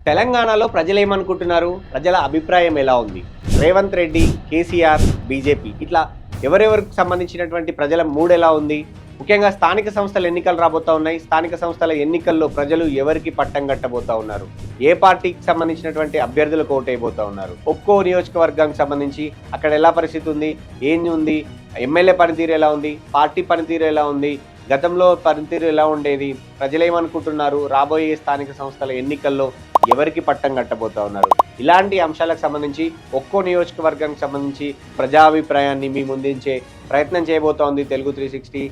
తెలంగాణలో ప్రజలు ఏమనుకుంటున్నారు? ప్రజల అభిప్రాయం ఎలా ఉంది? రేవంత్ రెడ్డి, కేసీఆర్, బీజేపీ ఇట్లా ఎవరెవరికి సంబంధించినటువంటి ప్రజల మూడ్ ఎలా ఉంది? ముఖ్యంగా స్థానిక సంస్థల ఎన్నికలు రాబోతా ఉన్నాయి. స్థానిక సంస్థల ఎన్నికల్లో ప్రజలు ఎవరికి పట్టం కట్టబోతా ఉన్నారు? ఏ పార్టీకి సంబంధించినటువంటి అభ్యర్థులకు ఓటేయబోతా ఉన్నారు? ఒక్కో నియోజకవర్గానికి సంబంధించి అక్కడ ఎలా పరిస్థితి ఉంది, ఏంది ఉంది, ఎమ్మెల్యే పనితీరు ఎలా ఉంది, పార్టీ పనితీరు ఎలా ఉంది, గతంలో పనితీరు ఎలా ఉండేది, ప్రజలు ఏమనుకుంటున్నారు, రాబోయే స్థానిక సంస్థల ఎన్నికల్లో ఎవరికి పట్టం కట్టబోతా ఉన్నారు? ఇలాంటి అంశాలకు సంబంధించి ఒక్కో నియోజకవర్గానికి సంబంధించి ప్రజాభిప్రాయాన్ని మీ ముందుంచే ప్రయత్నం చేయబోతా ఉంది తెలుగు 360.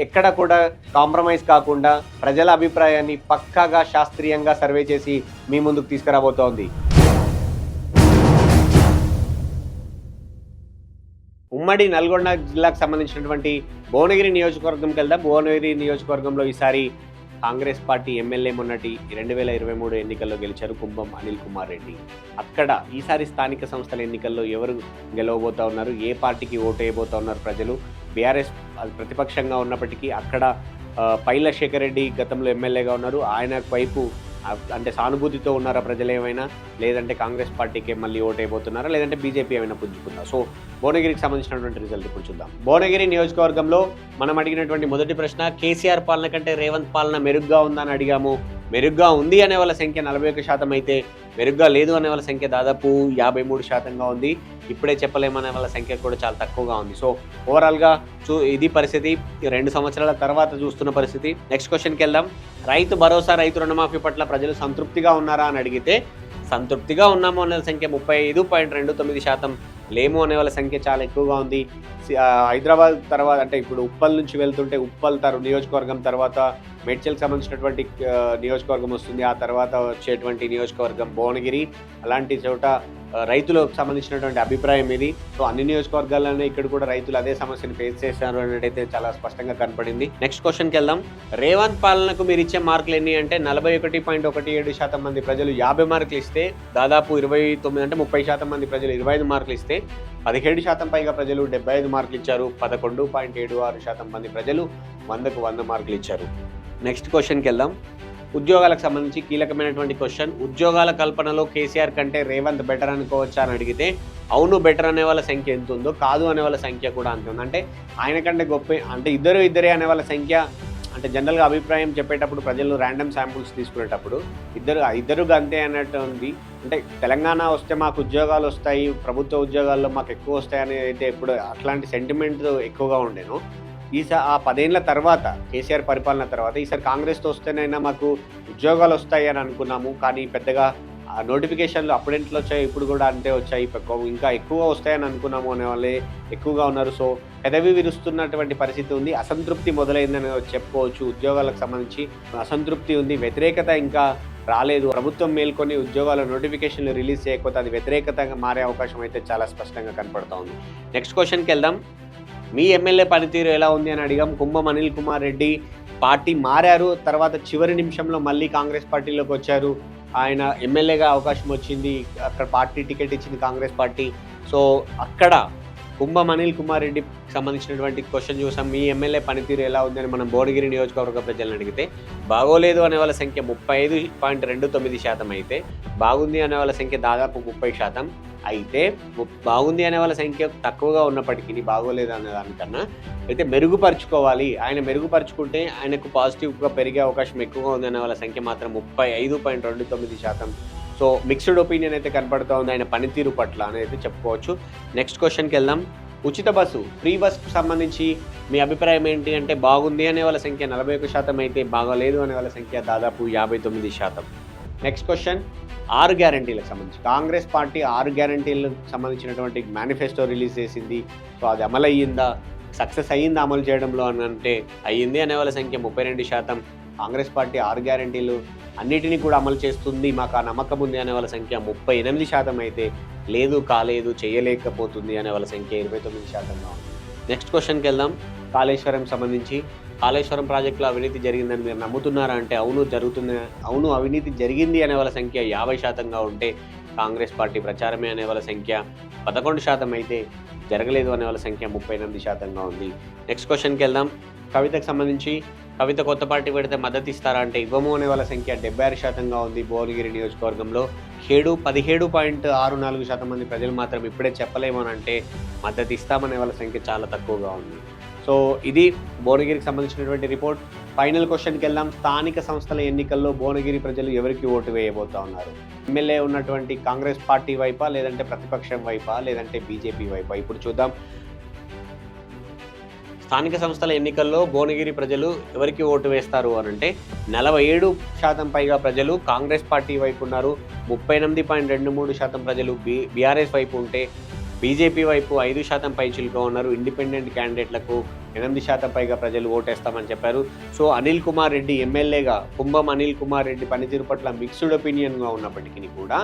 ఎక్కడ కూడా కాంప్రమైజ్ కాకుండా ప్రజల అభిప్రాయాన్ని పక్కాగా శాస్త్రీయంగా సర్వే చేసి మీ ముందుకు తీసుకురాబోతోంది. ఉమ్మడి నల్గొండ జిల్లాకు సంబంధించినటువంటి భువనగిరి నియోజకవర్గంకి వెళ్దాం. భువనగిరి నియోజకవర్గంలో ఈసారి కాంగ్రెస్ పార్టీ ఎమ్మెల్యే మొన్నటి 2023 ఎన్నికల్లో గెలిచారు కుంభం అనిల్ కుమార్ రెడ్డి. అక్కడ ఈసారి స్థానిక సంస్థల ఎన్నికల్లో ఎవరు గెలవబోతా ఉన్నారు, ఏ పార్టీకి ఓటు వేయబోతా ఉన్నారు ప్రజలు? బీఆర్ఎస్ ప్రతిపక్షంగా ఉన్నప్పటికీ అక్కడ పైల శేఖర్ రెడ్డి గతంలో ఎమ్మెల్యేగా ఉన్నారు. ఆయన వైపు అంటే సానుభూతితో ఉన్నారా ప్రజలు ఏమైనా, లేదంటే కాంగ్రెస్ పార్టీకి మళ్ళీ ఓటు వేయబోతున్నారా, లేదంటే బీజేపీ ఏమైనా పుంజుకుందా? సో భువనగిరికి సంబంధించినటువంటి రిజల్ట్ ఇప్పుడు చూద్దాం. భువనగిరి నియోజకవర్గంలో మనం అడిగినటువంటి మొదటి ప్రశ్న, కేసీఆర్ పాలన కంటే రేవంత్ పాలన మెరుగ్గా ఉందని అడిగాము. మెరుగ్గా ఉంది అనే వాళ్ళ సంఖ్య 41% అయితే మెరుగ్గా లేదు అనే వాళ్ళ సంఖ్య దాదాపు 53%గా ఉంది. ఇప్పుడే చెప్పలేమనే వాళ్ళ సంఖ్య కూడా చాలా తక్కువగా ఉంది. సో ఓవరాల్గా ఇది పరిస్థితి 2 సంవత్సరాల తర్వాత చూస్తున్న పరిస్థితి. నెక్స్ట్ క్వశ్చన్కి వెళ్దాం. రైతు భరోసా, రైతు రుణమాఫీ పట్ల ప్రజలు సంతృప్తిగా ఉన్నారా అని అడిగితే సంతృప్తిగా ఉన్నాము అనే సంఖ్య 35.29%, లేము అనే వాళ్ళ సంఖ్య చాలా ఎక్కువగా ఉంది. హైదరాబాద్ తర్వాత అంటే ఇప్పుడు ఉప్పల్ నుంచి వెళ్తుంటే ఉప్పల్ నియోజకవర్గం తర్వాత మేడ్చల్కి సంబంధించినటువంటి నియోజకవర్గం వస్తుంది. ఆ తర్వాత వచ్చేటువంటి నియోజకవర్గం భువనగిరి. అలాంటి చోట రైతులకు సంబంధించినటువంటి అభిప్రాయం ఇది. సో అన్ని నియోజకవర్గాల్లోనే ఇక్కడ కూడా రైతులు అదే సమస్యను ఫేస్ చేశారు అనేటైతే చాలా స్పష్టంగా కనపడింది. నెక్స్ట్ క్వశ్చన్కి వెళ్దాం. రేవంత్ పాలనకు మీరు ఇచ్చే మార్కులు ఎన్ని అంటే 41.17% మంది ప్రజలు 50 మార్కులు ఇస్తే, దాదాపు 29 అంటే 30% మంది ప్రజలు 25 మార్కులు ఇస్తే, 17% పైగా ప్రజలు 75 మార్కులు ఇచ్చారు. 11.76% మంది ప్రజలు 100కు 100 మార్కులు ఇచ్చారు. నెక్స్ట్ క్వశ్చన్కి వెళ్దాం. ఉద్యోగాలకు సంబంధించి కీలకమైనటువంటి క్వశ్చన్. ఉద్యోగాల కల్పనలో కేసీఆర్ కంటే రేవంత్ బెటర్ అనుకోవచ్చా అని అడిగితే అవును బెటర్ అనే వాళ్ళ సంఖ్య ఎంత ఉందో, కాదు అనే వాళ్ళ సంఖ్య కూడా అంత ఉంది. అంటే ఆయన కంటే గొప్ప అంటే ఇద్దరే అనే వాళ్ళ సంఖ్య. అంటే జనరల్గా అభిప్రాయం చెప్పేటప్పుడు ప్రజలు ర్యాండమ్ శాంపుల్స్ తీసుకునేటప్పుడు ఇద్దరు అంతే అన్నట్టు ఉంది. అంటే తెలంగాణ వస్తే మాకు ఉద్యోగాలు వస్తాయి, ప్రభుత్వ ఉద్యోగాల్లో మాకు ఎక్కువ వస్తాయని అయితే ఇప్పుడు అట్లాంటి సెంటిమెంట్ ఎక్కువగా ఉండేను. ఆ 10 ఏళ్ల తర్వాత కేసీఆర్ పరిపాలన తర్వాత ఈసారి కాంగ్రెస్తో వస్తేనైనా మాకు ఉద్యోగాలు వస్తాయి అని అనుకున్నాము. కానీ పెద్దగా నోటిఫికేషన్లు అప్పుడెంట్లో వచ్చాయి, ఇప్పుడు కూడా అంతే వచ్చాయి, ఇంకా ఎక్కువ వస్తాయని అనుకున్నాము అనే వాళ్ళే ఎక్కువగా ఉన్నారు. సో పెదవి విరుస్తున్నటువంటి పరిస్థితి ఉంది. అసంతృప్తి మొదలైందని చెప్పుకోవచ్చు. ఉద్యోగాలకు సంబంధించి అసంతృప్తి ఉంది, వ్యతిరేకత ఇంకా రాలేదు. ప్రభుత్వం మేల్కొని ఉద్యోగాల నోటిఫికేషన్లు రిలీజ్ చేయకపోతే అది వ్యతిరేకతగా మారే అవకాశం అయితే చాలా స్పష్టంగా కనపడుతూ ఉంది. నెక్స్ట్ క్వశ్చన్కి వెళ్దాం. మీ ఎమ్మెల్యే పనితీరు ఎలా ఉంది అని అడిగాం. కుంభం అనిల్ కుమార్ రెడ్డి పార్టీ మారారు, తర్వాత చివరి నిమిషంలో మళ్ళీ కాంగ్రెస్ పార్టీలోకి వచ్చారు. ఆయన ఎమ్మెల్యేగా అవకాశం వచ్చింది, అక్కడ పార్టీ టికెట్ ఇచ్చింది కాంగ్రెస్ పార్టీ. సో అక్కడ కుంభం అనిల్ కుమార్ రెడ్డికి సంబంధించినటువంటి క్వశ్చన్ చూసాం. మీ ఎమ్మెల్యే పనితీరు ఎలా ఉందని మనం భువనగిరి నియోజకవర్గ ప్రజలను అడిగితే బాగోలేదు అనే వాళ్ళ సంఖ్య 35.29% అయితే, బాగుంది అనే వాళ్ళ సంఖ్య దాదాపు 30%. అయితే బాగుంది అనే వాళ్ళ సంఖ్య తక్కువగా ఉన్నప్పటికీ బాగోలేదు అనే దానికన్నా అయితే మెరుగుపరుచుకోవాలి, ఆయన మెరుగుపరుచుకుంటే ఆయనకు పాజిటివ్గా పెరిగే అవకాశం ఎక్కువగా ఉంది అనే వాళ్ళ సంఖ్య మాత్రం 35.29%. సో మిక్స్డ్ ఒపీనియన్ అయితే కనపడుతూ ఉంది ఆయన పనితీరు పట్ల అనేది చెప్పుకోవచ్చు. నెక్స్ట్ క్వశ్చన్కి వెళ్దాం. ఉచిత బస్సు, ఫ్రీ బస్కు సంబంధించి మీ అభిప్రాయం ఏంటి అంటే బాగుంది అనే వాళ్ళ సంఖ్య 41% అయితే, బాగోలేదు అనే వాళ్ళ సంఖ్య దాదాపు 59%. Next question. 6 గ్యారంటీలకు సంబంధించి కాంగ్రెస్ పార్టీ 6 గ్యారంటీలకు సంబంధించినటువంటి మేనిఫెస్టో రిలీజ్ చేసింది. సో అది అమలు అయ్యిందా, సక్సెస్ అయ్యిందా అమలు చేయడంలో అని అంటే అయ్యింది అనే వాళ్ళ సంఖ్య 32%. కాంగ్రెస్ పార్టీ 6 గ్యారంటీలు అన్నిటినీ కూడా అమలు చేస్తుంది, మాకు ఆ నమ్మకం ఉంది అనే వాళ్ళ సంఖ్య 38% అయితే, లేదు కాలేదు చేయలేకపోతుంది అనే వాళ్ళ సంఖ్య 29%గా ఉంది. నెక్స్ట్ క్వశ్చన్కి వెళ్దాం. కాళేశ్వరం సంబంధించి, కాళేశ్వరం ప్రాజెక్టులో అవినీతి జరిగిందని మీరు నమ్ముతున్నారా అంటే అవును అవినీతి జరిగింది అనే వాళ్ళ సంఖ్య 50%గా ఉంటే, కాంగ్రెస్ పార్టీ ప్రచారమే అనే వాళ్ళ సంఖ్య 11% అయితే, జరగలేదు అనే వాళ్ళ సంఖ్య 38%గా ఉంది. నెక్స్ట్ క్వశ్చన్కి వెళ్దాం. కవితకు సంబంధించి కవిత కొత్త పార్టీ పెడితే మద్దతు ఇస్తారా అంటే ఇవ్వము అనే వాళ్ళ సంఖ్య 76%గా ఉంది. భువనగిరి నియోజకవర్గంలో 17.64% మంది ప్రజలు మాత్రం ఇప్పుడే చెప్పలేము అని అంటే మద్దతు ఇస్తామనే వాళ్ళ సంఖ్య చాలా తక్కువగా ఉంది. సో ఇది భువనగిరికి సంబంధించినటువంటి రిపోర్ట్. ఫైనల్ క్వశ్చన్కి వెళ్దాం. స్థానిక సంస్థల ఎన్నికల్లో భువనగిరి ప్రజలు ఎవరికి ఓటు వేయబోతా ఉన్నారు? ఎమ్మెల్యే ఉన్నటువంటి కాంగ్రెస్ పార్టీ వైపా, లేదంటే ప్రతిపక్షం వైపా, లేదంటే బీజేపీ వైపా? ఇప్పుడు చూద్దాం. స్థానిక సంస్థల ఎన్నికల్లో భువనగిరి ప్రజలు ఎవరికి ఓటు వేస్తారు అని అంటే 47% పైగా ప్రజలు కాంగ్రెస్ పార్టీ వైపు ఉన్నారు. 38.23% ప్రజలు బీఆర్ఎస్ వైపు ఉంటే బీజేపీ వైపు 5% పైచిలుగా ఉన్నారు. ఇండిపెండెంట్ క్యాండిడేట్లకు 8% పైగా ప్రజలు ఓటేస్తామని చెప్పారు. సో అనిల్ కుమార్ రెడ్డి ఎమ్మెల్యేగా కుంభం అనిల్ కుమార్ రెడ్డి పనితీరు పట్ల మిక్స్డ్ ఒపీనియన్గా ఉన్నప్పటికీ కూడా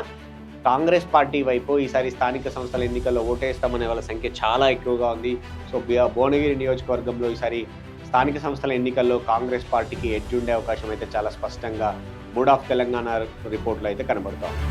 కాంగ్రెస్ పార్టీ వైపు ఈసారి స్థానిక సంస్థల ఎన్నికల్లో ఓటేస్తామనే వాళ్ళ సంఖ్య చాలా ఎక్కువగా ఉంది. సో భువనగిరి నియోజకవర్గంలో ఈసారి స్థానిక సంస్థల ఎన్నికల్లో కాంగ్రెస్ పార్టీకి ఎడ్జ్ ఉండే అవకాశం అయితే చాలా స్పష్టంగా మూడ్ ఆఫ్ తెలంగాణ రిపోర్ట్లో అయితే కనబడుతోంది.